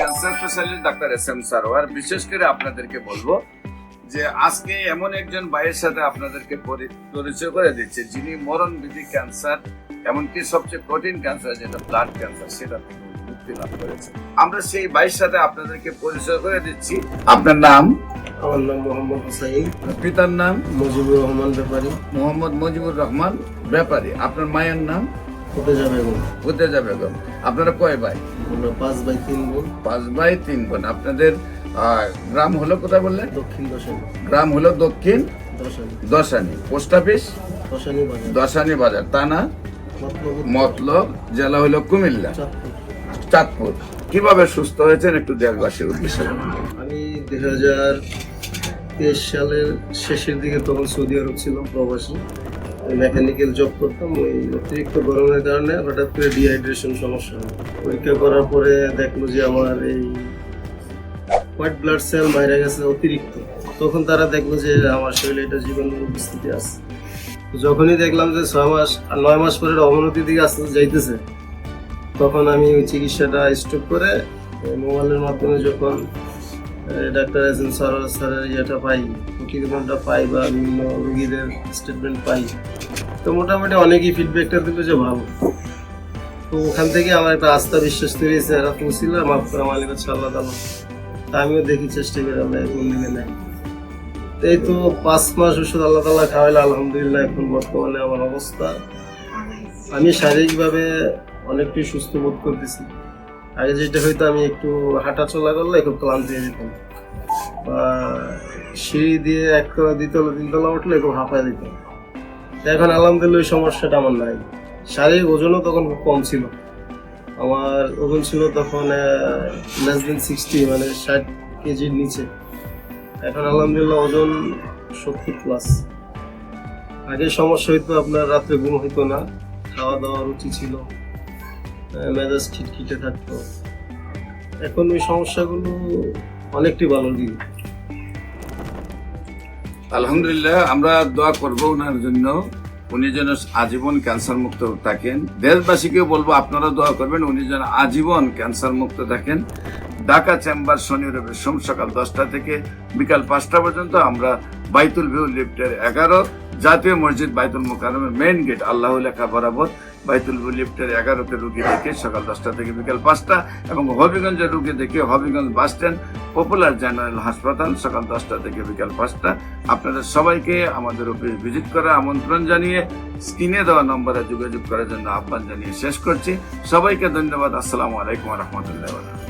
Cancer specialist doctor SM. Sarwar. বিশেষ করে আপনাদেরকে বলবো যে আজকে এমন একজন ভাইয়ের সাথে আপনাদেরকে পরিচয় করে দিচ্ছে যিনি মরণবিধি ক্যান্সার, এমনকি সবচেয়ে কঠিন ক্যান্সার যেটা ব্লাড ক্যান্সার, সেটা থেকে মুক্তি লাভ করেছে। আমরা সেই ভাইয়ের সাথে আপনাদেরকে পরিচয় করে দিচ্ছি। আপনার নাম? আমার নাম মোহাম্মদ হুসাইন। পিতার নাম? মুজিবুর রহমান ব্যাপারী। মোহাম্মদ মুজিবুর রহমান ব্যাপারী। আপনার মায়ের নাম? ফুতেজা বেগম। ফুতেজা বেগম। আপনারা কয় ভাই? আমরা 5 ভাই 3 বোন। 5 ভাই 3 বোন। আপনাদের গ্রাম হলো কোথায় বললেন? দক্ষিণ দশানি। গ্রাম হলো দক্ষিণ দশানি। দশানি। পোস্ট অফিস দশানি বাজার। দশানি বাজার, থানা মতলব, জেলা হলো কুমিল্লা, চাঁদপুর। চাঁদপুর। কিভাবে সুস্থ হয়েছেন একটু দেশবাসীর উদ্দেশ্যে? আমি 2023 সালের শেষের দিকে তখন সৌদি আরব ছিলাম প্রবাসী। মেকানিক্যাল জব করতাম। ওই অতিরিক্ত গরমের কারণে হঠাৎ করে ডিহাইড্রেশন সমস্যা হয়। পরীক্ষা করার পরে দেখলো যে আমার এই হোয়াইট ব্লাড সেল বাইরে গেছে অতিরিক্ত। তখন তারা দেখলো যে আমার শরীরে এটা জীবাণুর উপস্থিতি আছে। যখনই দেখলাম যে 9 মাস পরে অবনতির দিকে আস্তে আস্তে যাইতেছে, তখন আমি ওই চিকিৎসাটা স্টপ করে মোবাইলের মাধ্যমে যখন ডাক্তার এস.এম. সারোয়ার স্যারের ইয়েটা পাই, প্রতিবেদনটা পাই বা বিভিন্ন রোগীদের স্টেটমেন্ট পাই, তো মোটামুটি অনেকেই ফিডব্যাকটা দিল যে ভালো। তো ওখান থেকে আমার একটা আস্থা বিশ্বাস তৈরি হয়েছে, এরা পৌঁছিল মাফ করা মালিক হচ্ছে আল্লাহ তাআলা। তা আমিও দেখি চেষ্টা করে আমরা কোন দিকে নেই। এই তো 5 মাস ওষুধ আল্লাহ তাআলা খাওয়াইলে আলহামদুলিল্লাহ এখন বর্তমানে আমার অবস্থা, আমি শারীরিকভাবে অনেকটাই সুস্থ বোধ করতেছি। আগে যেটা হয়তো আমি একটু হাঁটা চলা করলে খুব ক্লান্ত হয়ে যেতাম, বা সিঁড়ি দিয়ে 1 তলা 2 তলা 3 তলা উঠলে খুব হাঁপায় দিতাম। এখন আলহামদুলিল্লাহ ওই সমস্যাটা আমার নাই। শারীরিক ওজনও তখন খুব কম ছিল। আমার ওজন ছিল তখন less than 60, মানে 60 কেজির নিচে। এখন আলহামদুলিল্লাহ ওজন 70+। আগে সমস্যা হইতো আপনার রাত্রে ঘুম হইতো না, খাওয়া দাওয়া রুচি ছিল, মেজাজ খিটখিটে থাকতো। এখন ওই সমস্যাগুলো অনেকটাই ভালো দিন। আলহামদুলিল্লাহ, আমরা দোয়া করবো ওনার জন্য, উনি যেন আজীবন ক্যান্সার মুক্ত থাকেন। দেশবাসীকেও বলবো আপনারা দোয়া করবেন উনি যেন আজীবন ক্যান্সার মুক্ত থাকেন। ঢাকা চেম্বার শনি রবি সোম সকাল 10টা থেকে বিকাল 5টা পর্যন্ত আমরা বাইতুল ভিউ লিফটের 11, জাতীয় মসজিদ বাইতুল মুকাররমের মেইন গেট আল্লাহ লেখা বরাবর বাইতুল ভিউ লিফটের 11তে রুগী দেখে সকাল 10টা থেকে বিকাল 5টা, এবং হবিগঞ্জের রুগী দেখে Habiganj bus stand popular general হাসপাতাল সকাল 10টা থেকে বিকাল 5টা। আপনাদের সবাইকে আমাদের অফিস ভিজিট করার আমন্ত্রণ জানিয়ে স্ক্রিনে দেওয়া নম্বরে যোগাযোগ করার জন্য আহ্বান জানিয়ে শেষ করছি। সবাইকে ধন্যবাদ। আসসালামু আলাইকুম ওয়া রাহমাতুল্লাহি ওয়া বারাকাতুহু।